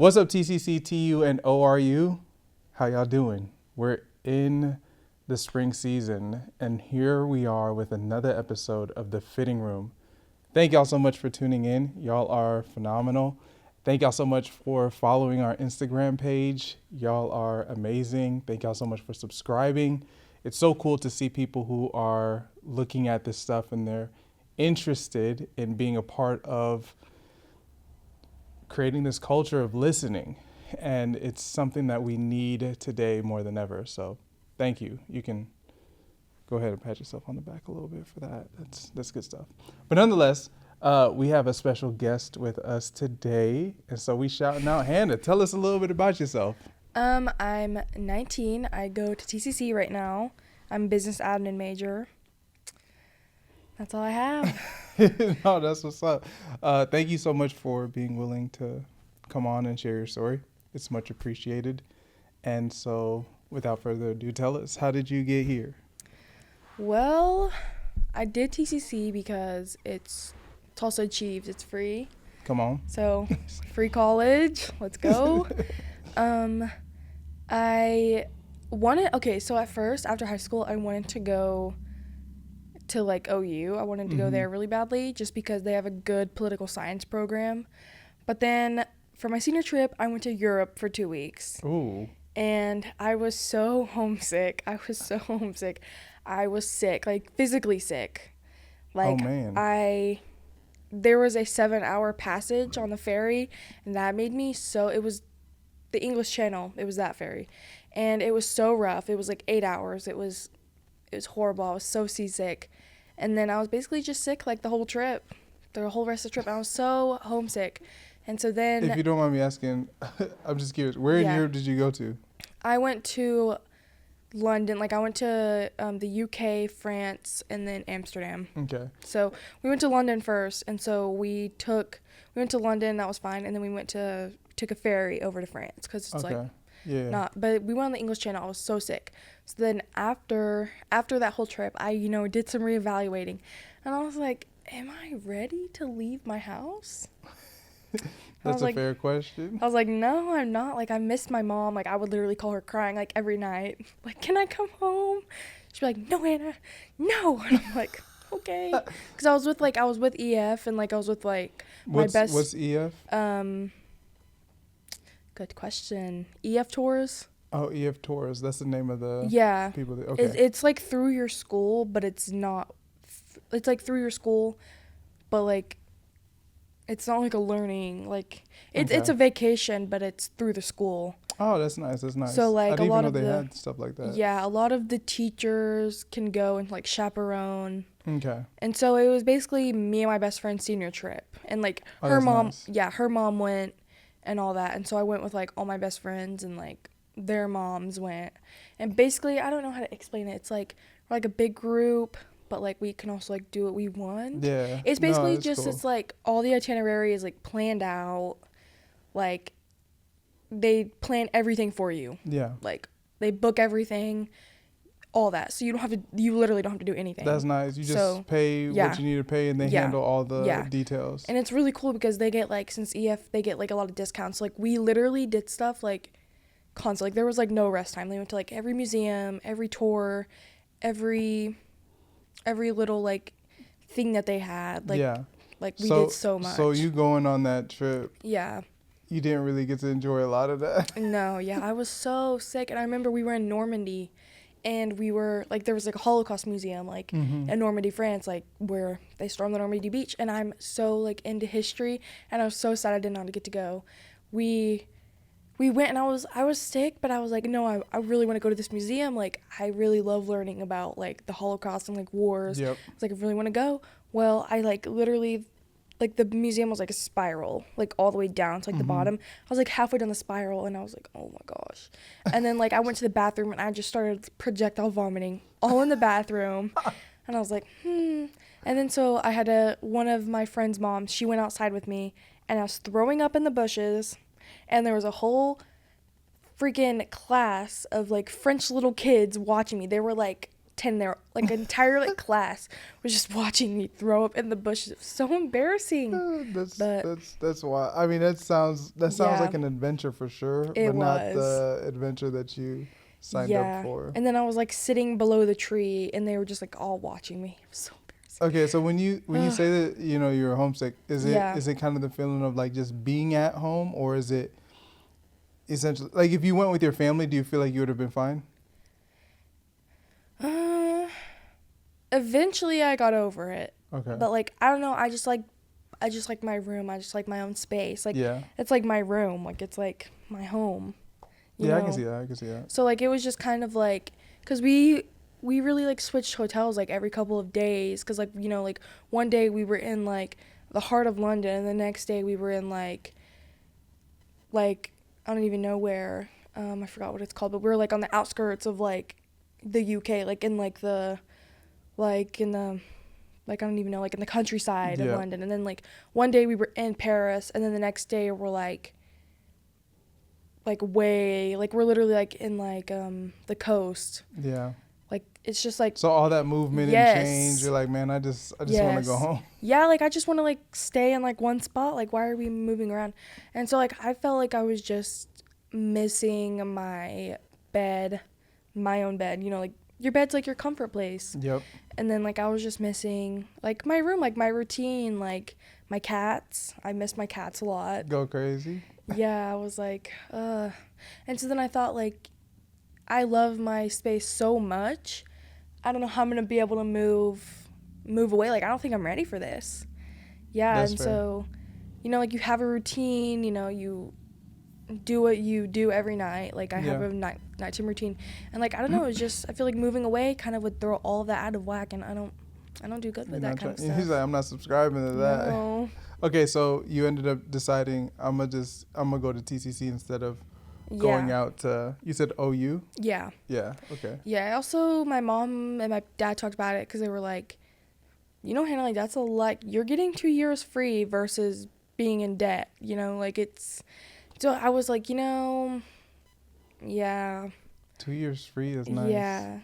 What's up, TCC, TU, and ORU? How y'all doing? We're in the spring season, and here we are with another episode of The Fitting Room. Thank y'all so much for tuning in. Y'all are phenomenal. Thank y'all so much for following our Instagram page. Y'all are amazing. Thank y'all so much for subscribing. It's so cool to see people who are looking at this stuff and they're interested in being a part of creating this culture of listening. And it's something that we need today more than ever. So thank you. You can go ahead and pat yourself on the back a little bit for that. That's good stuff. But nonetheless, we have a special guest with us today. And so we shouting out Hannah. Tell us a little bit about yourself. I'm 19. I go to TCC right now. I'm a business admin major. That's all I have. No, that's what's up. Thank you so much for being willing to come on and share your story. It's much appreciated. And so without further ado, tell us, how did you get here? Well, I did TCC because it's Tulsa Achieves. It's free. Come on. So free college. Let's go. So at first, after high school, I wanted to go to like OU. I wanted to go there really badly just because they have a good political science program. But then for my senior trip, I went to Europe for 2 weeks. Ooh. And I was so homesick. I was sick, like physically sick. Like, oh, man. There was a 7-hour passage on the ferry, and that made me it was the English Channel. It was that ferry. And it was so rough. It was like 8 hours. It was horrible. I was so seasick. And then I was basically just sick like the whole trip, the whole rest of the trip. I was so homesick. And so then... If you don't mind me asking, I'm just curious, where in Europe did you go to? I went to London. Like, I went to the UK, France, and then Amsterdam. Okay. So we went to London first, and so we went to London. That was fine. And then we took a ferry over to France because it's but we went on the English Channel. I was so sick. So then after that whole trip, I did some reevaluating, and I was like, am I ready to leave my house? That's a fair question. I was like, no, I'm not. Like, I missed my mom. Like, I would literally call her crying like every night. Like, can I come home? She'd be like, no, Anna, no. And I'm like, okay. Because I was with EF, and like I was with like my best. What's EF? Good question. EF Tours. Oh, EF Tours. That's the name of the people. Okay. It's like through your school, but it's not. It's like through your school, but like it's not like a learning. Like it's a vacation, but it's through the school. Oh, that's nice. So like I didn't even know they had stuff like that. Yeah, a lot of the teachers can go and like chaperone. Okay. And so it was basically me and my best friend's senior trip, and like her mom. Nice. Yeah, her mom went. And all that, and so I went with like all my best friends, and like their moms went, and basically I don't know how to explain it. It's like we're like a big group, but like we can also like do what we want. Yeah, it's basically cool. It's like all the itinerary is like planned out, like they plan everything for you. Yeah, like they book everything, all that, so you literally don't have to do anything. That's nice. You just pay what you need to pay, and they handle all the details. And it's really cool because they get like, since EF, they get like a lot of discounts. Like we literally did stuff like constantly. Like there was like no rest time. They went to like every museum, every tour, every little like thing that they had. Like we did so much. So you going on that trip? Yeah. You didn't really get to enjoy a lot of that. No, yeah, I was so sick, and I remember we were in Normandy. And we were, like, there was, like, a Holocaust museum, like, in Normandy, France, like, where they stormed the Normandy beach. And I'm so, like, into history, and I was so sad I did not get to go. We went, and I was sick, but I was like, no, I really want to go to this museum. Like, I really love learning about, like, the Holocaust and, like, wars. Yep. I was like, I really want to go. Well, I, like, literally... Like, the museum was, like, a spiral, like, all the way down to, like, the bottom. I was, like, halfway down the spiral, and I was like, oh, my gosh. And then, like, I went to the bathroom, and I just started projectile vomiting all in the bathroom. And I was like, And then so I had one of my friend's moms, she went outside with me, and I was throwing up in the bushes, and there was a whole freaking class of, like, French little kids watching me. They were, like, 10 there, like an entire like class was just watching me throw up in the bushes. It was so embarrassing. But That's why. I mean, that sounds yeah, like an adventure for sure, it but not was. the adventure that you signed up Yeah. for. And then I was like sitting below the tree and they were just like all watching me. It was so embarrassing. Okay, so when you say that you're homesick, is it Yeah. is it kind of the feeling of like just being at home, or is it essentially like if you went with your family, do you feel like you would have been fine? Eventually I got over it. Okay. But like I don't know, I just like my room. I just like my own space. Like Yeah. it's like my room. Like it's like my home. You Yeah, know? I can see that. I can see that. So like it was just kind of like cuz we really like switched hotels like every couple of days cuz like like one day we were in like the heart of London and the next day we were in like I don't even know where. I forgot what it's called, but we were like on the outskirts of like the UK, like in like the like in the like I don't even know, like in the countryside of Yeah. London. And then like one day we were in Paris and then the next day we're like way like we're literally like in like the coast. Yeah. Like it's just like So all that movement yes. and change, you're like, man, I just want to Yes. go home. Yeah, like I just want to like stay in like one spot. Like why are we moving around? And so like I felt like I was just missing my bed, my own bed. Like your bed's like your comfort place. Yep. And then like I was just missing like my room, like my routine, like my cats. I miss my cats a lot. Go crazy. Yeah, I was like, And so then I thought like I love my space so much. I don't know how I'm gonna be able to move away. Like I don't think I'm ready for this. Yeah, That's and fair. so, like you have a routine. You do what you do every night. Like I have Yeah. a nighttime routine, and like I don't know. It's just I feel like moving away kind of would throw all of that out of whack, and I don't do good with that kind of stuff. He's like, I'm not subscribing to that. No. Okay, so you ended up deciding I'm gonna go to TCC instead of going Yeah. out to. You said OU. Yeah. Yeah. Okay. Yeah. Also, my mom and my dad talked about it because they were like, Hannah, like that's a lot. You're getting 2 years free versus being in debt. Like it's. So I was like, yeah. 2 years free is nice. Yeah.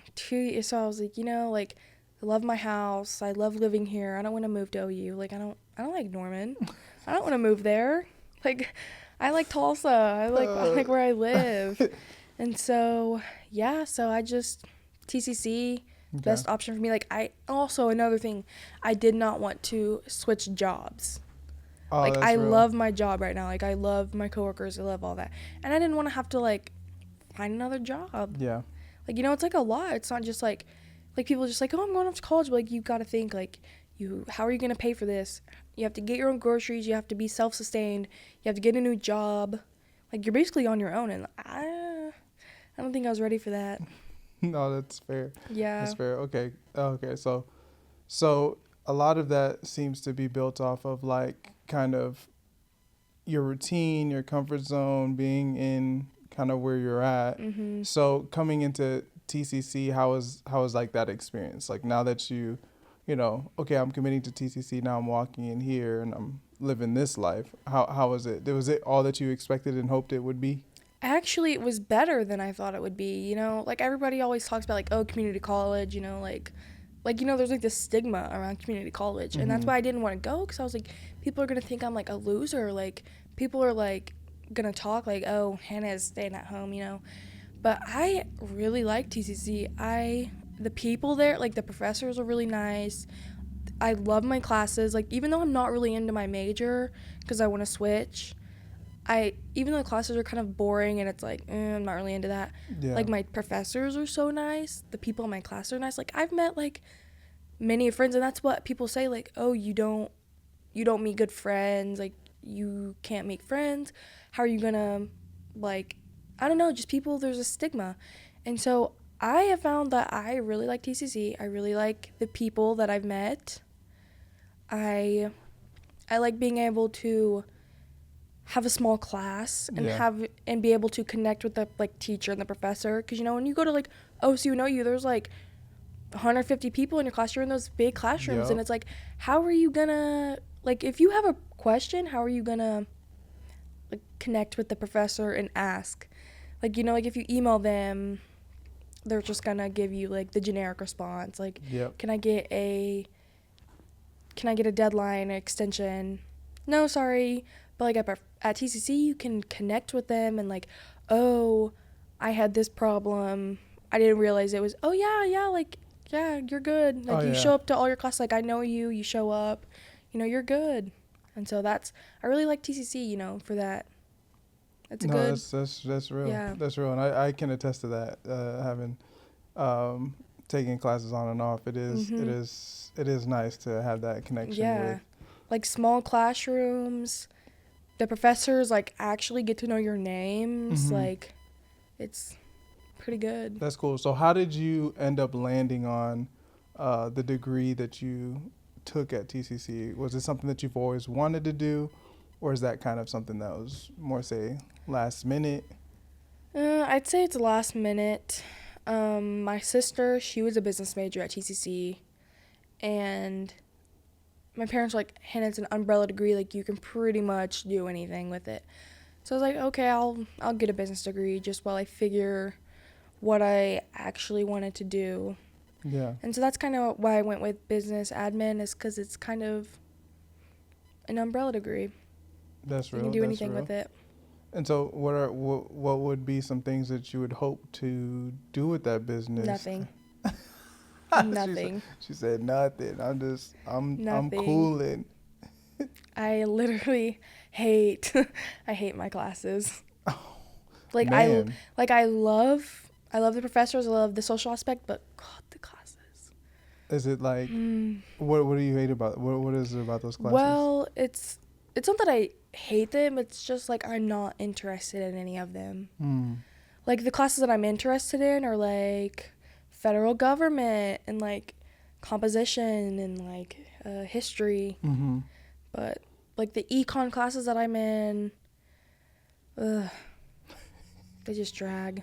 So I was like, like I love my house. I love living here. I don't want to move to OU. Like I don't like Norman. I don't want to move there. Like I like Tulsa. I like where I live. And so, yeah, so I just TCC Okay. best option for me. Like I also another thing, I did not want to switch jobs. Oh, Like that's I real. love my job right now. Like I love my coworkers. I love all that. And I didn't want to have to like find another job. Yeah. Like it's like a lot. It's not just like people are just like, "Oh, I'm going off to college." But like you got to think like how are you going to pay for this? You have to get your own groceries, you have to be self-sustained. You have to get a new job. Like you're basically on your own and I don't think I was ready for that. No, that's fair. Yeah. That's fair. Okay. Okay. So a lot of that seems to be built off of like kind of your routine, your comfort zone, being in kind of where you're at. Mhm. So coming into TCC, how was like that experience? Like now that okay, I'm committing to TCC, now I'm walking in here and I'm living this life. How was it? Was it all that you expected and hoped it would be? Actually, it was better than I thought it would be. Like everybody always talks about like, oh, community college, there's like this stigma around community college. And that's Mhm. why I didn't want to go because I was like, people are going to think I'm like a loser. Like people are like going to talk like, oh, Hannah is staying at home, But I really like TCC. The people there, like the professors are really nice. I love my classes. Like even though I'm not really into my major because I want to switch, even though the classes are kind of boring and it's like, I'm not really into that. Yeah. Like my professors are so nice. The people in my class are nice. Like I've met like many friends and that's what people say like, oh, you don't meet good friends. Like you can't make friends. How are you gonna like, I don't know, just people, there's a stigma. And so I have found that I really like TCC. I really like the people that I've met. I like being able to have a small class and Yeah. and be able to connect with the like teacher and the professor because when you go to like OCU and OU there's like 150 people in your class. You're in those big classrooms. Yep. And it's like, how are you gonna like if you have a question, how are you gonna like connect with the professor and ask? Like like if you email them, they're just gonna give you like the generic response. Like, Yep. can I get a deadline extension? No, sorry. But like at TCC, you can connect with them and like, oh, I had this problem. I didn't realize it was. Oh yeah, like yeah, you're good. Like you show up to all your classes. Like I know you. You show up. You're good. And so I really like TCC. For that. That's a good. That's real. Yeah. That's real, and I can attest to that. Having taking classes on and off, it is nice to have that connection. Yeah, with. like small classrooms. The professors like actually get to know your names. Mm-hmm. Like, it's pretty good. That's cool. So how did you end up landing on the degree that you took at TCC? Was it something that you've always wanted to do, or is that kind of something that was more, say, last minute? I'd say it's last minute. My sister, she was a business major at TCC, and my parents were like, "Hannah, it's an umbrella degree. Like, you can pretty much do anything with it." So I was like, "Okay, I'll get a business degree just while I figure what I actually wanted to do." Yeah. And so that's kind of why I went with business admin, is because it's kind of an umbrella degree. That's real. You can do anything with it. And so what would be some things that you would hope to do with that business? Nothing. Nothing. She said nothing. I'm cooling. I literally hate my classes. Like Man. I love the professors, I love the social aspect, but God, the classes. Is it like what do you hate about what is it about those classes? Well, it's not that I hate them, it's just like I'm not interested in any of them. Like the classes that I'm interested in are like federal government and like composition and like history. Mm-hmm. But like the econ classes that I'm in, they just drag.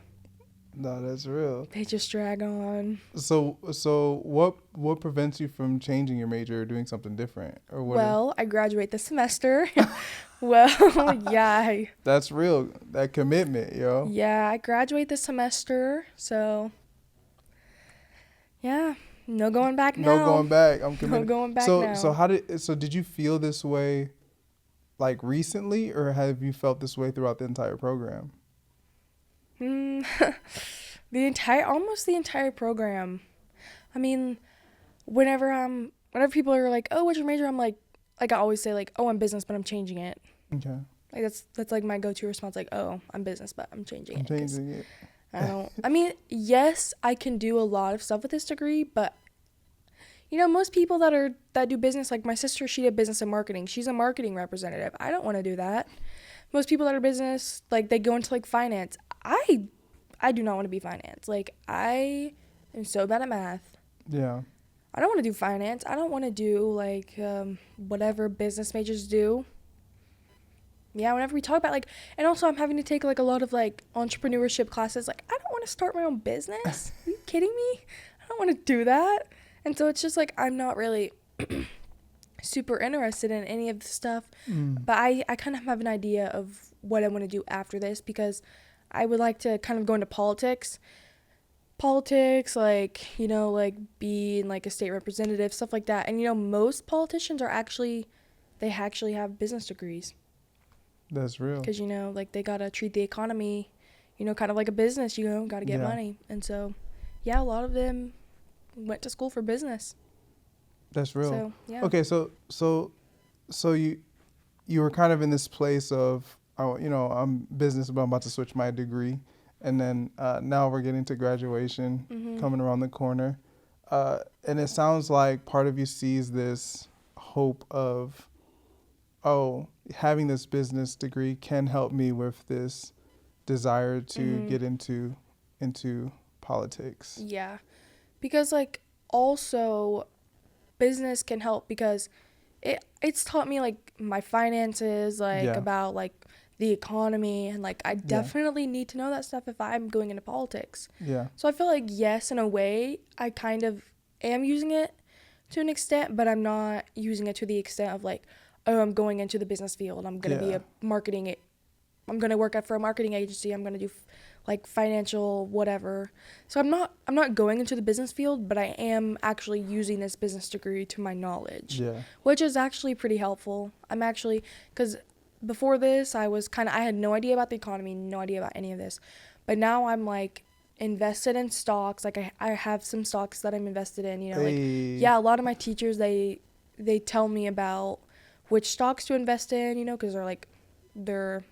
No, that's real. They just drag on. So what prevents you from changing your major or doing something different? Or what? Well, I graduate this semester. Well, yeah. That's real. That commitment, yo. Yeah, I graduate this semester, so yeah, no going back now. No going back. I'm committed. No going back now. So did you feel this way like recently, or have you felt this way throughout the entire program? Almost the entire program. I mean, whenever people are like, "Oh, what's your major?" I'm like I always say like, "Oh, I'm business, but I'm changing it." Okay. Like that's like my go-to response, like, "Oh, I'm business, but I'm changing it." Changing it. I mean, yes, I can do a lot of stuff with this degree, but most people that do business, like my sister, she did business and marketing. She's a marketing representative. I don't want to do that. Most people that are business, like they go into like finance. I do not want to be finance. Like I am so bad at math. Yeah. I don't want to do finance. I don't want to do like whatever business majors do. Yeah, whenever we talk about like, and also I'm having to take like a lot of like entrepreneurship classes. Like I don't want to start my own business. Are you kidding me? I don't want to do that. And so it's just like I'm not really super interested in any of the stuff. But I kind of have an idea of what I want to do after this, because I would like to kind of go into politics, like, like being like a state representative, stuff like that. And, most politicians they actually have business degrees. That's real. Because, like they got to treat the economy, kind of like a business, got to get money. And so, yeah, a lot of them went to school for business. That's real. So, yeah. Okay, so you were kind of in this place of, I'm business, but I'm about to switch my degree. And then now we're getting to graduation, coming around the corner. And it sounds like part of you sees this hope of, having this business degree can help me with this desire to get into politics. Yeah. Because, like, also business can help because it's taught me, like, my finances, like, about, like, the economy, and like I definitely need to know that stuff if I'm going into politics. Yeah. So I feel like, yes, in a way I kind of am using it to an extent, but I'm not using it to the extent of like, oh, I'm going into the business field, I'm going to be I'm going to work for a marketing agency, I'm going to do like financial whatever. So I'm not going into the business field, but I am actually using this business degree to my knowledge, Yeah. which is actually pretty helpful. Cuz before this, I had no idea about the economy, no idea about any of this. But now I'm like invested in stocks. Like I have some stocks that I'm invested in, like Hey. yeah, a lot of my teachers they tell me about which stocks to invest in, cuz they're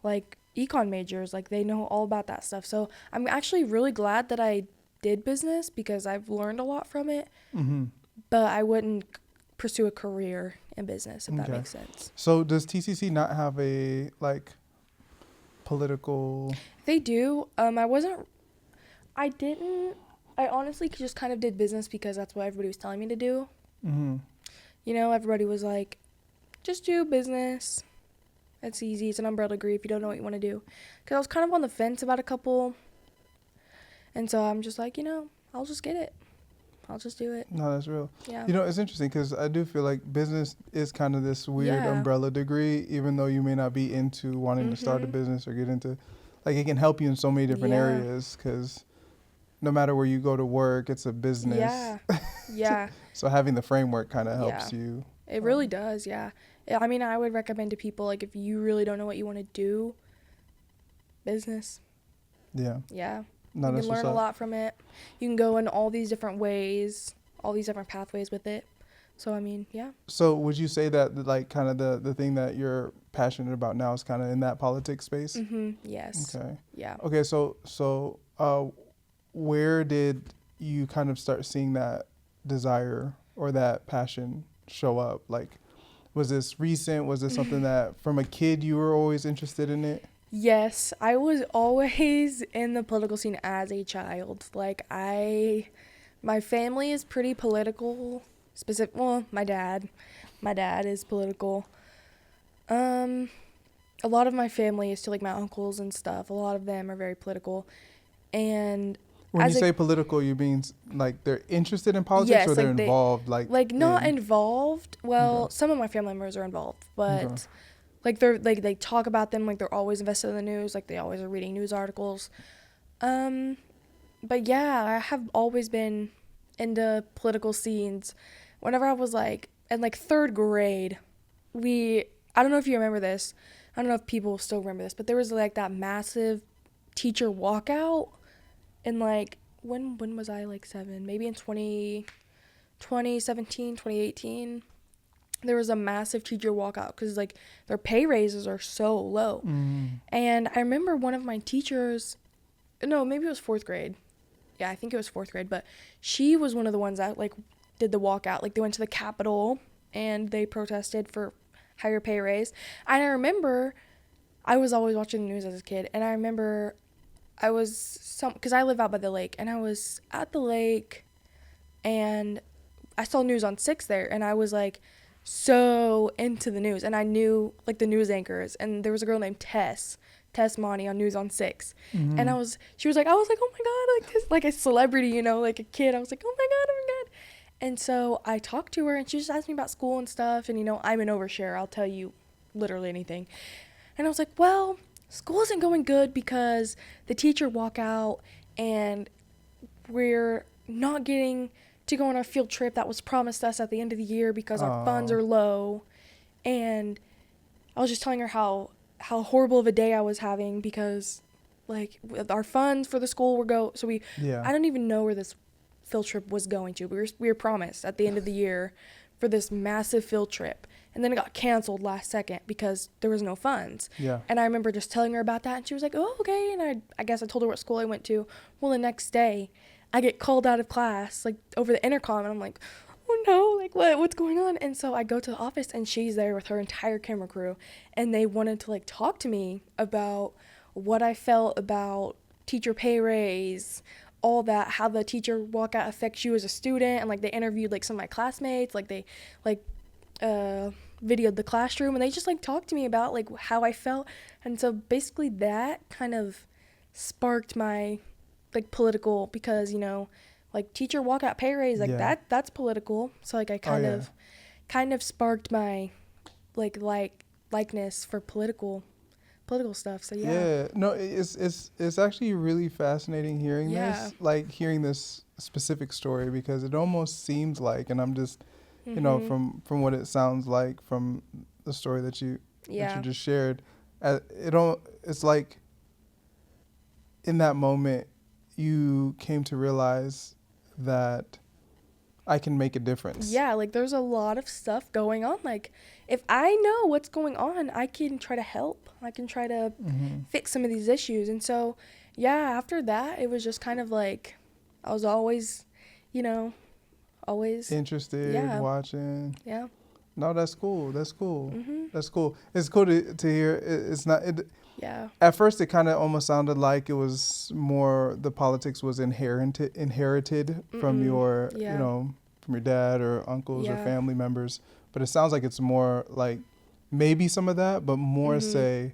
like econ majors, like they know all about that stuff. So I'm actually really glad that I did business because I've learned a lot from it. Mm-hmm. But I wouldn't pursue a career in business if that Okay. makes sense. So does TCC not have a like political? They do. I honestly just kind of did business because that's what everybody was telling me to do. Mm-hmm. Everybody was like, just do business. It's easy. It's an umbrella degree if you don't know what you want to do. Because I was kind of on the fence about a couple. And so I'm just like, I'll just get it. I'll just do it. No, that's real. Yeah. It's interesting because I do feel like business is kind of this weird Yeah. umbrella degree, even though you may not be into wanting to start a Mhm. business or get into, like it can help you in so many different Yeah. areas because no matter where you go to work, it's a business. Yeah. Yeah. So having the framework kind of helps Yeah. you. It really does, yeah. I mean, I would recommend to people, like, if you really don't know what you want to do, business. Yeah. Yeah. No, You that's can what's learn a up. lot from it. You can go in all these different ways, all these different pathways with it. So, I mean, yeah. So would you say that like kind of the thing that you're passionate about now is kind of in that politics space? Mm-hmm. Yes. Okay. Yeah. Okay. So where did you kind of start seeing that desire or that passion show up? Like, was this recent? Was this something that from a kid you were always interested in it? Yes, I was always in the political scene as a child. My family is pretty political. Well, my dad is political. A lot of my family is to like my uncles and stuff. A lot of them are very political. And When you as a say political, you mean like they're interested in politics Yes, or they're like involved? not in, involved. Well, Okay. some of my family members are involved, but Okay. like they're like they talk about them like they're always invested in the news, like they always are reading news articles. But yeah, I have always been into political scenes. Whenever I was like in like third grade, I don't know if you remember this. I don't know if people still remember this, but there was like that massive teacher walkout in like when was I like 7? Maybe in 2017, 2018. There was a massive teacher walkout because like their pay raises are so low. And I remember one of my teachers, no, maybe it was fourth grade. Yeah, I think it was fourth grade, but she was one of the ones that like did the walkout. Like they went to the Capitol and they protested for higher pay raise. And I remember I was always watching the news as a kid, and I remember because I live out by the lake, and I was at the lake and I saw news on 6 there, and I was like so into the news, and I knew like the news anchors, and there was a girl named Tess Monty on News on 6. Mm-hmm. And I was like, oh my God, like this, like a celebrity, like a kid. I was like, oh my God. And so I talked to her, and she just asked me about school and stuff. And, I'm an overshare. I'll tell you literally anything. And I was like, well, school isn't going good because the teacher walk out, and we're not getting to go on our field trip that was promised us at the end of the year because our funds are low. And I was just telling her how horrible of a day I was having because like our funds for the school I don't even know where this field trip was going to. We were promised at the end of the year for this massive field trip, and then it got canceled last second because there was no funds. Yeah. And I remember just telling her about that, and she was like, oh, okay. And I guess I told her what school I went to. Well, the next day I get called out of class like over the intercom, and I'm like, oh no, like what's going on? And so I go to the office, and she's there with her entire camera crew, and they wanted to like talk to me about what I felt about teacher pay raise, all that, how the teacher walkout affects you as a student. And like they interviewed like some of my classmates, like they like videoed the classroom, and they just like talked to me about like how I felt. And so basically that kind of sparked my like political, because like teacher walkout pay raise, like that's political. So like I kind of sparked my likeness for political political stuff. So yeah. Yeah, no, it's actually really fascinating hearing Yeah. this, like hearing this specific story, because it almost seems like, and I'm just, Mhm. from what it sounds like from the story that you Yeah. just shared, it's like in that moment you came to realize that I can make a difference. Yeah, like there's a lot of stuff going on. Like if I know what's going on, I can try to help. I can try to Mm-hmm. fix some of these issues. And so, yeah, after that, it was just kind of like I was always, you know, always, Interested, yeah, watching. yeah. No, that's cool. That's cool. Mhm. That's cool. It's cool to hear. It's not. Yeah. At first, it kind of almost sounded like it was more the politics was inherited from Mm-mm. your, Yeah. from your dad or uncles or Yeah. family members. But it sounds like it's more like maybe some of that, but more Mhm. say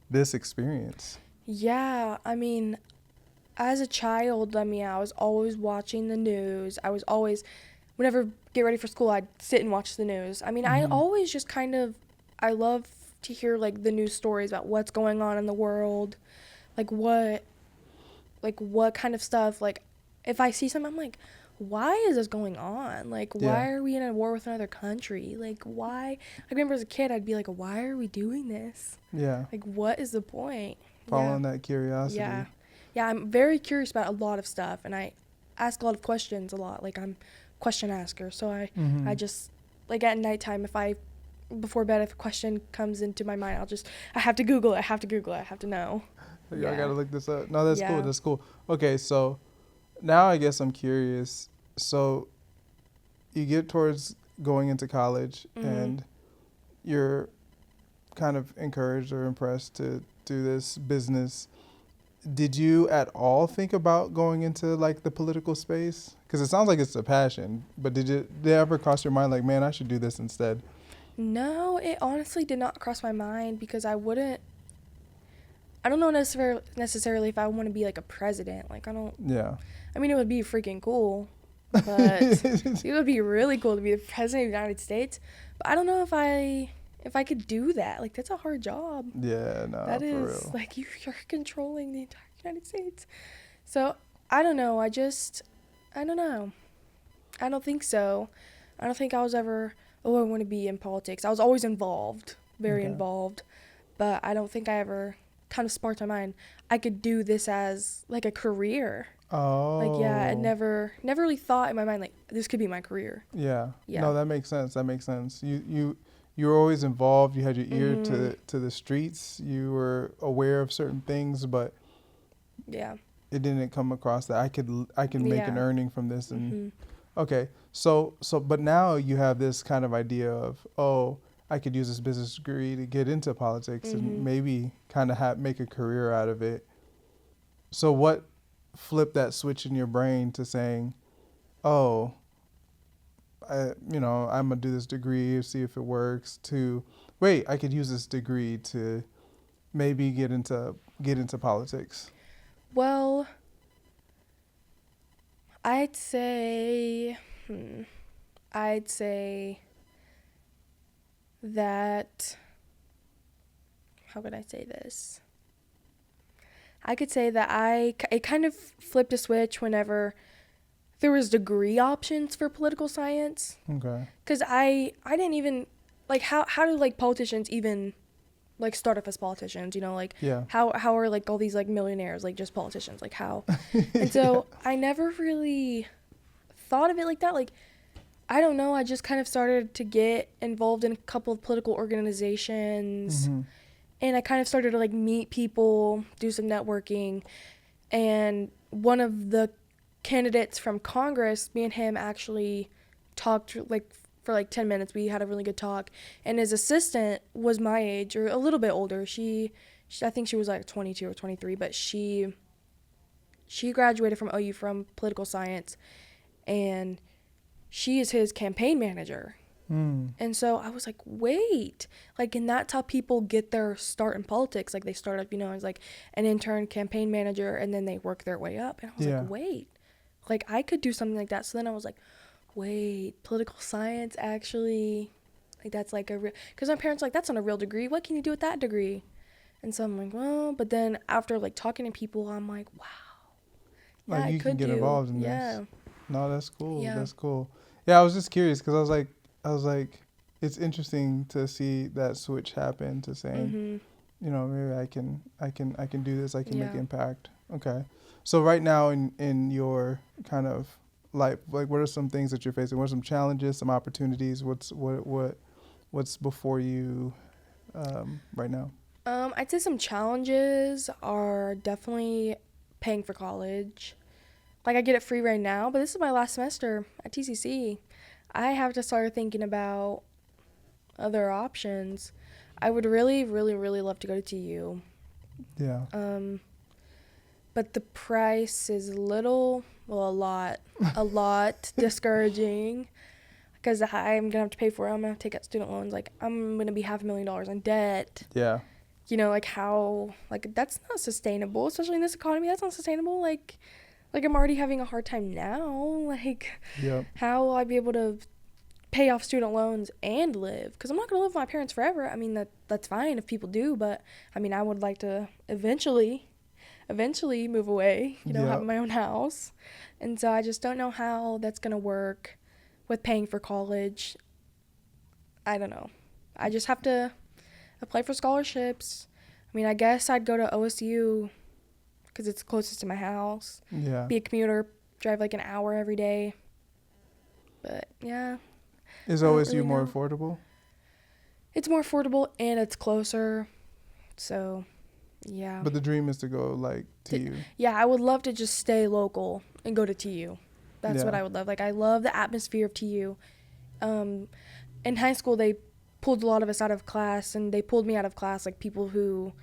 this experience. Yeah, I mean, as a child, I mean, I was always watching the news. I was always, whenever get ready for school, I'd sit and watch the news. I mean, I Mm-hmm. always just kind of, I love to hear like the news stories about what's going on in the world, like what kind of stuff. Like, if I see something, I'm like, why is this going on? Like, Yeah. why are we in a war with another country? Like, why? I remember as a kid, I'd be like, why are we doing this? Yeah. Like, what is the point? Yeah. Following that curiosity. Yeah. Yeah, I'm very curious about a lot of stuff, and I ask a lot of questions a lot. Like, I'm a question asker. So I Mm-hmm. just, like, at nighttime, before bed, if a question comes into my mind, I have to Google it. I have to Google it. I have to know. I Yeah. gotta look this up. No, that's cool. Yeah. That's cool. Okay, so now I guess I'm curious. So you get towards going into college, Mhm. and you're kind of encouraged or impressed to do this business. Did you at all think about going into like the political space? Because it sounds like it's a passion, but did it ever cross your mind like, man, I should do this instead? No, it honestly did not cross my mind because I don't know necessarily if I want to be like a president. Like, Yeah. I mean, it would be freaking cool, but it would be really cool to be the president of the United States. But I don't know if I could do that. Like, that's a hard job. Yeah, no, That for is real. like you're controlling the entire United States. So I don't know. I don't know. I don't think so. I don't think I was ever. Oh, I want to be in politics. I was always involved, very Okay. involved, but I don't think I ever kind of sparked my mind. I could do this as like a career. Oh. Like, yeah, I never really thought in my mind like this could be my career. Yeah. Yeah. No, that makes sense. That makes sense. You were always involved. You had your ear Mhm. to the streets. You were aware of certain things, but Yeah. it didn't come across that I can make an Yeah. earning from this. And Mhm. okay, so but now you have this kind of idea of, oh, I could use this business degree to get into politics and Mhm. maybe kind of make a career out of it. So what flipped that switch in your brain to saying, oh, I'm gonna do this degree, see if it works, to wait, I could use this degree to maybe get into politics. Well, I'd say, hmm, I'd say that, how could I say this? I could say that it kind of flipped a switch whenever there was degree options for political science. Okay. Because I didn't even, like, how do, like, politicians even, like, start off as politicians, like, Yeah. how are, like, all these, like, millionaires, like, just politicians, like, how? And so I never really thought of it like that. Like, I don't know, I just kind of started to get involved in a couple of political organizations, Mm-hmm. and I kind of started to, like, meet people, do some networking, and one of the candidates from Congress, me and him actually talked, like, for, like, 10 minutes. We had a really good talk, and his assistant was my age, or a little bit older. She I think she was, like, 22 or 23, but she graduated from OU from political science, and she is his campaign manager. Mm. And so I was like, wait, like, and that's how people get their start in politics. Like, they start up, as like an intern campaign manager, and then they work their way up. And I was Yeah. like, wait, like, I could do something like that. So then I was like, wait, political science actually, like, that's like a real, because my parents were like, that's not a real degree. What can you do with that degree? And so I'm like, well, but then after like talking to people, I'm like, wow, yeah, Like I you can could get do. involved in this. Yeah. No, that's cool. Yeah. That's cool. Yeah, I was just curious because I was like, it's interesting to see that switch happen to saying, Mhm. maybe I can do this. I can make Yeah. impact. Okay. So right now in your kind of life, like, what are some things that you're facing? What are some challenges, some opportunities? What's before you right now? I'd say some challenges are definitely paying for college. Like I get it free right now, but this is my last semester at TCC. I have to start thinking about other options. I would really, really, really love to go to TU. Yeah. Um, but the price is a lot discouraging because I'm gonna have to pay for it. I'm gonna have to take out student loans. Like I'm gonna be $500,000 in debt. Yeah. Like how, like that's not sustainable, especially in this economy. That's not sustainable. Like I'm already having a hard time now. Like Yep. how will I be able to pay off student loans and live? Because I'm not gonna live with my parents forever. I mean that's fine if people do, but I mean I would like to eventually move away, have Yep. my own house. And so I just don't know how that's going to work with paying for college. I don't know. I just have to apply for scholarships. I mean, I guess I'd go to OSU because it's closest to my house. Yeah. Be a commuter, drive like an hour every day. But yeah, Is I don't OSU really more know. affordable? It's more affordable and it's closer. So, yeah. But the dream is to go like to you. Yeah, I would love to just stay local and go to TU. That's what Yeah. I would love. Like, I love the atmosphere of TU. Um, in high school, they pulled a lot of us out of class, and they pulled me out of class, like people who,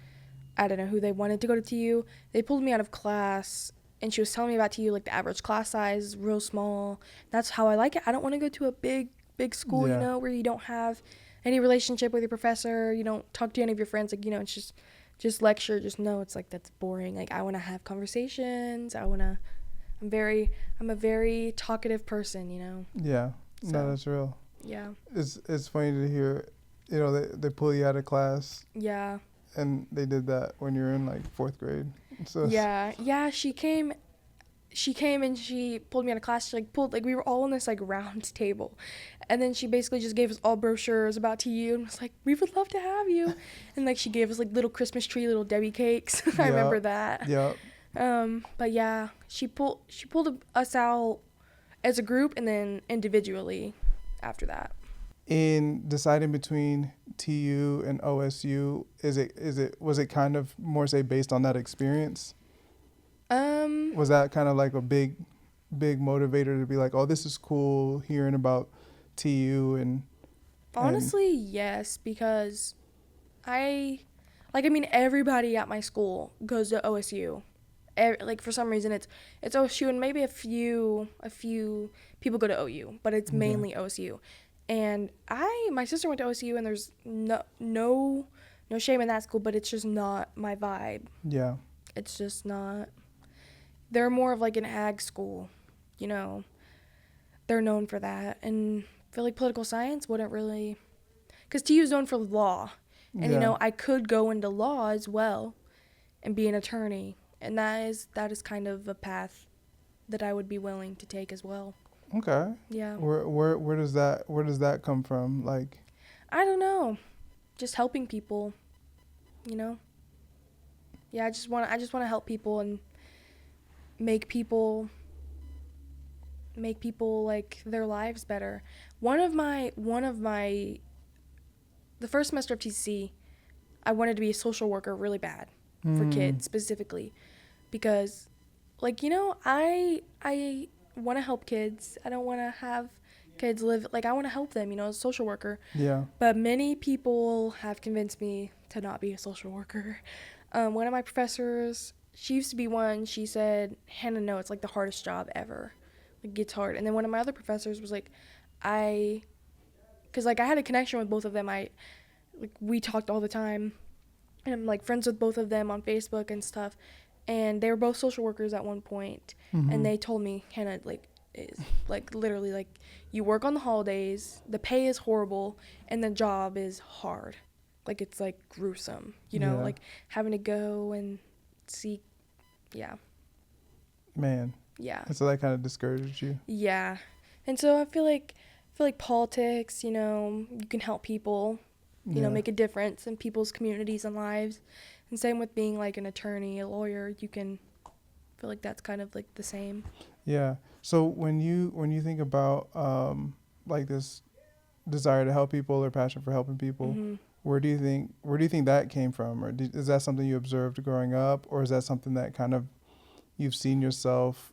I don't know, who they wanted to go to TU. They pulled me out of class, and she was telling me about TU, like the average class size is real small. That's how I like it. I don't want to go to a big school, Yeah. where you don't have any relationship with your professor. You don't talk to any of your friends. Like, it's just lecture. Just no, it's like that's boring. Like, I want to have conversations. I'm a very talkative person. Yeah. So, No, that's real. yeah. It's funny to hear, they pull you out of class, Yeah. and they did that when you're in like fourth grade. So Yeah, she came and she pulled me out of class. She we were all on this like round table, and then she basically just gave us all brochures about TU and was like, we would love to have you. And like she gave us like little Christmas tree, little Debbie cakes. I yeah, remember that. yeah, But yeah, she pulled us out as a group and then individually after that. in deciding between TU and OSU, was it kind of more say based on that experience? Was that kind of like a big motivator to be like, oh, this is cool hearing about TU and Honestly, yes, because I mean, everybody at my school goes to OSU. Like for some reason, it's OSU, and maybe a few people go to OU, but it's yeah, mainly OSU. And my sister went to OSU, and there's no shame in that school, but it's just not my vibe. yeah, It's just not. They're more of like an ag school, They're known for that, and I feel like political science wouldn't really, because TU is known for law, and yeah. I could go into law as well, and be an attorney, and that is kind of a path that I would be willing to take as well. Okay. Yeah. Where does that come from? Like, I don't know, just helping people, Yeah, I just want to help people and make people like their lives better. One of my the first semester of TCC, I wanted to be a social worker really bad for kids specifically because I want to help kids. I don't want to have kids live I want to help them, as a social worker. yeah, But many people have convinced me to not be a social worker. One of my professors, she used to be one, she said, Hannah, no, it's like the hardest job ever. Like, it's hard. And then one of my other professors was like, because I had a connection with both of them. We talked all the time. And I'm like friends with both of them on Facebook and stuff. And they were both social workers at one point. And they told me, Hannah, is literally you work on the holidays, the pay is horrible, and the job is hard. like it's like gruesome, you know, Yeah. like having to go and see. Yeah. Man. Yeah. And so that kind of discouraged you. Yeah. And so I feel like politics, you know, you can help people, you know, Yeah. make a difference in people's communities and lives. And same with being like an attorney, a lawyer, you can feel like that's kind of like the same. Yeah. So when you think about like this desire to help people or passion for helping people, Hmm. where do you think that came from, or is that something you observed growing up, or is that something that kind of you've seen yourself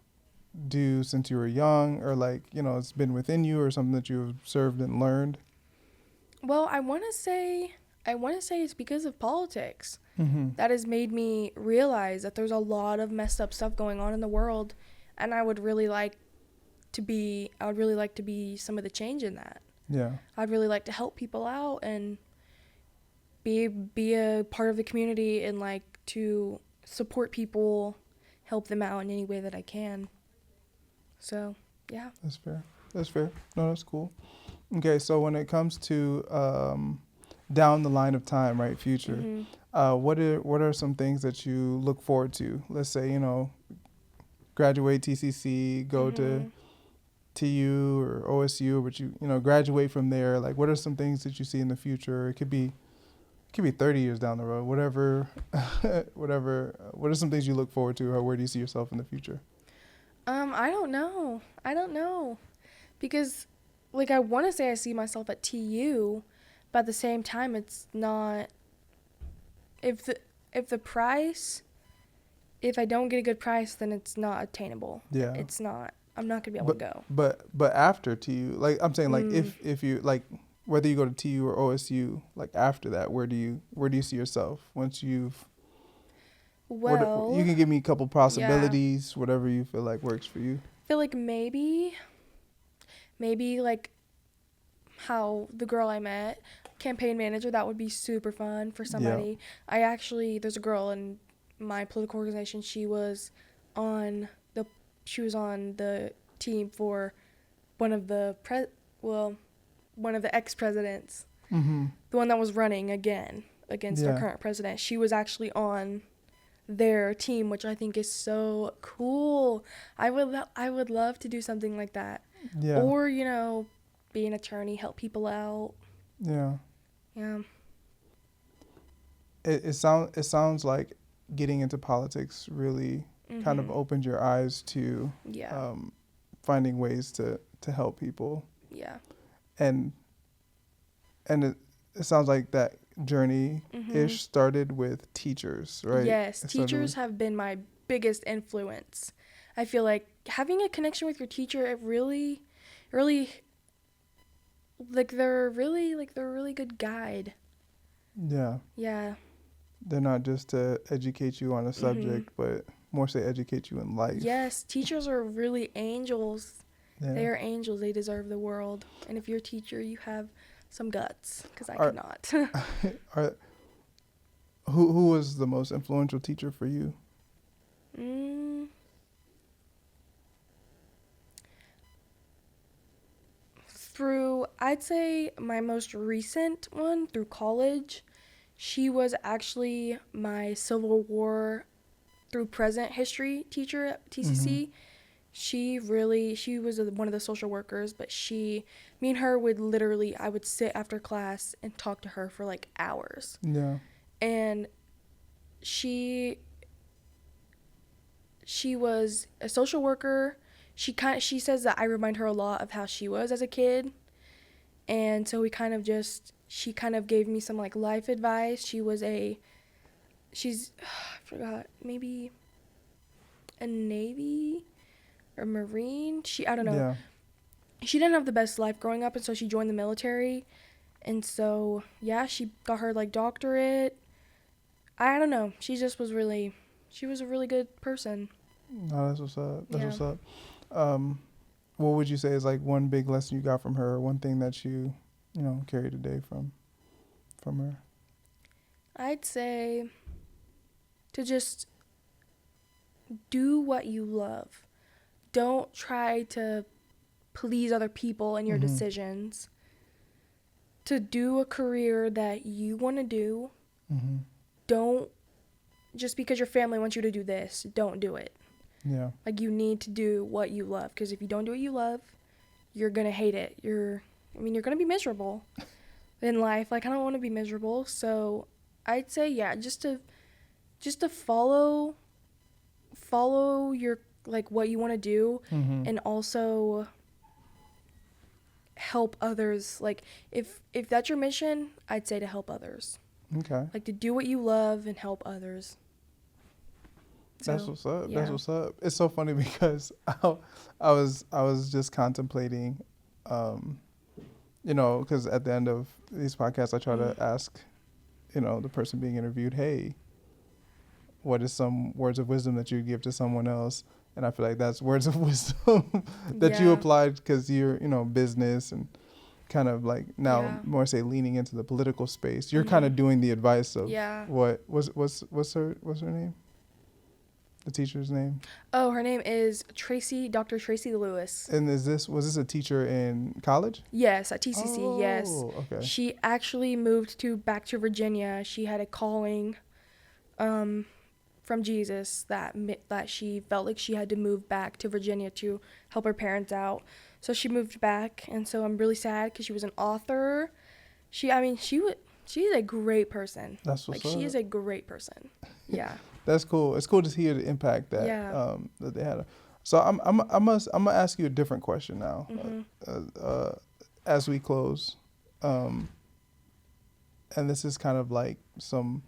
do since you were young, or like it's been within you, or something that you've observed and learned? Well, I want to say it's because of politics. Mm-hmm. That has made me realize that there's a lot of messed up stuff going on in the world, and I would really like to be some of the change in that. Yeah. I'd really like to help people out and be a part of the community and like to support people, help them out in any way that I can. So, yeah. That's fair. That's fair. No, that's cool. Okay, so when it comes to down the line of time, right, future, Hmm. what are some things that you look forward to? Let's say graduate TCC, go to TU or OSU, but you graduate from there. Like, what are some things that you see in the future? It could be 30 years down the road. Whatever, whatever. What are some things you look forward to, or where do you see yourself in the future? I don't know. Because like I want to say I see myself at TU, but at the same time it's not. If the price, if I don't get a good price, then it's not attainable. Yeah. It's not. I'm not gonna be able to go. But after TU, like I'm saying, like Mm. if you like whether you go to TU or OSU, like after that, where do you see yourself once you've Well, you can give me a couple possibilities, whatever you feel like works for you. I feel like maybe like how the girl I met, campaign manager, that would be super fun for somebody. There's a girl in my political organization. She was on the team for one of the one of the ex-presidents, Mm-hmm. the one that was running again against our Yeah. current president. She was actually on their team, which I think is so cool. I would love to do something like that. Yeah. Or, be an attorney, help people out. Yeah. Yeah. It sounds like getting into politics really kind of Mhm. opened your eyes to Yeah. finding ways to help people, Yeah. and it sounds like that journey Mhm. ish started with teachers, right? Yes, It started teachers with, have been my biggest influence. I feel like having a connection with your teacher, it really they're a really good guide. yeah, Yeah. they're not just to educate you on a Mhm. subject, but more so educate you in life. Yes, teachers are really angels. They Yeah. are angels. They deserve the world. And if you're a teacher, you have some guts, because I Are could not. are who was the most influential teacher for you? mm, I'd say my most recent one through college, she was actually my Civil War through present history teacher at Mm-hmm. TCC. She was one of the social workers, but me and her would literally, I would sit after class and talk to her for like hours. Yeah. And she was a social worker. She says that I remind her a lot of how she was as a kid. And so she kind of gave me some like life advice. I forgot, maybe a Navy or Marine. I don't know. Yeah. She didn't have the best life growing up, and so she joined the military. And so, yeah, she got her like doctorate. I don't know. She was a really good person. No, that's what's up. That's Yeah. what's up. Um, what would you say is like one big lesson you got from her, or one thing that you carry today from her? I'd say to just do what you love. Don't try to please other people in your Mm-hmm. decisions. to do a career that you want to do. Mm-hmm. Don't, just because your family wants you to do this, don't do it. Yeah. Like, you need to do what you love, because if you don't do what you love, you're gonna hate it. You're gonna be miserable in life. Like, I don't want to be miserable, so I'd say, yeah, just to follow your, like, what you want to do, Mm-hmm. and also help others. Like, if that's your mission, I'd say to help others. Okay. Like, to do what you love and help others. That's So, what's up. yeah. That's what's up. It's so funny because I was just contemplating, because at the end of these podcasts, I try to ask, the person being interviewed, hey, what is some words of wisdom that you give to someone else? And I feel like that's words of wisdom that you Yeah. applied because you're, business and kind of like now Yeah. more say leaning into the political space. You're kind of doing the advice of Yeah. what's her name? The teacher's name? Oh, her name is Dr. Tracy Lewis. And was this a teacher in college? Yes, at TCC, yes. Oh, okay. She actually moved back to Virginia. She had a calling from Jesus that she felt like she had to move back to Virginia to help her parents out. So she moved back, and so I'm really sad because she was an author. She's a great person. That's what's like, up. she is a great person. Yeah. That's cool. It's cool to hear the impact that that they had. So I'm gonna ask you a different question now, as we close, and this is kind of like some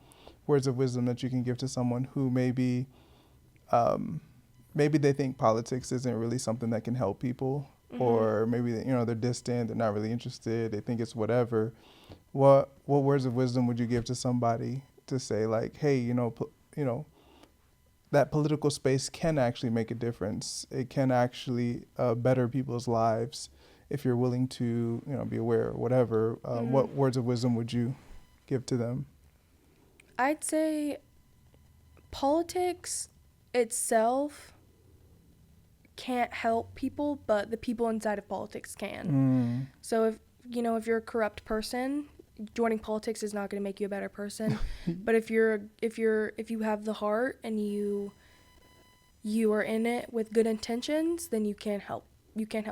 words of wisdom that you can give to someone who maybe they think politics isn't really something that can help people, or maybe they're distant, they're not really interested, they think it's whatever. What words of wisdom would you give to somebody to say, like, hey, that political space can actually make a difference. It can actually better people's lives if you're willing to, be aware or whatever. What words of wisdom would you give to them? I'd say politics itself can't help people, but the people inside of politics can. So if you're a corrupt person, joining politics is not going to make you a better person. But if you have the heart and you are in it with good intentions, then you can help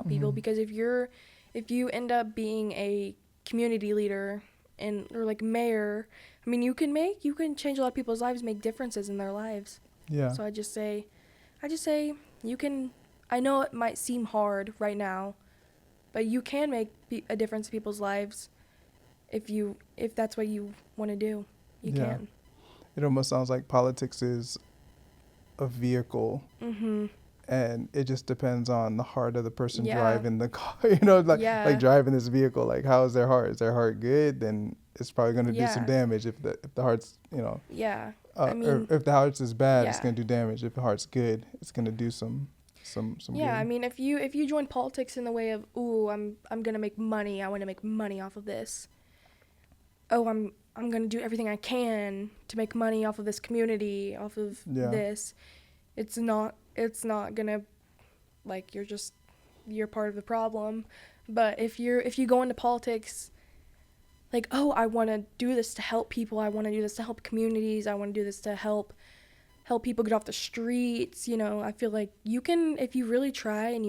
people. Because if you end up being a community leader or like mayor, you can change a lot of people's lives, make differences in their lives. Yeah. So I just say you can. I know it might seem hard right now, but you can make a difference in people's lives if that's what you want to do. You can. It almost sounds like politics is a vehicle, and it just depends on the heart of the person driving the car. Like driving this vehicle. Like, how is their heart? Is their heart good? Then it's probably going to do some damage. If the heart's or if the heart's is bad, it's going to do damage. If the heart's good, it's going to do some good. If you join politics in the way of, ooh, I'm gonna make money, I want to make money off of this. Oh, I'm gonna do everything I can to make money off of this community, off of this. It's not gonna, like, you're part of the problem. But if you go into politics like, oh, I want to do this to help people, I want to do this to help communities, I want to do this to help people get off the streets, I feel like you can, if you really try and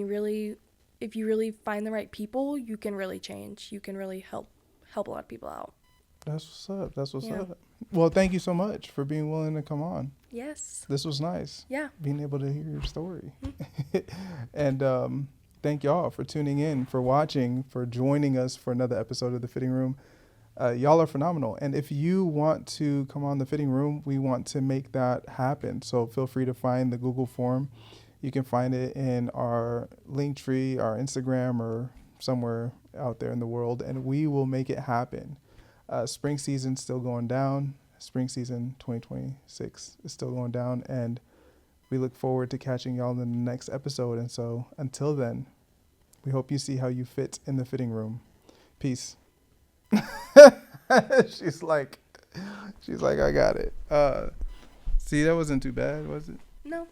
if you really find the right people, you can really change. You can really help a lot of people out. That's what's up. Well, thank you so much for being willing to come on. Yes. This was nice. Yeah. Being able to hear your story. And thank y'all for tuning in, for watching, for joining us for another episode of The Fitting Room. Y'all are phenomenal. And if you want to come on The Fitting Room, we want to make that happen. So feel free to find the Google form. You can find it in our Linktree, our Instagram, or somewhere out there in the world, and we will make it happen. Spring season's still going down. Spring season 2026 is still going down, and we look forward to catching y'all in the next episode. And so until then, we hope you see how you fit in the fitting room. Peace. She's like, I got it. See, that wasn't too bad, was it? No.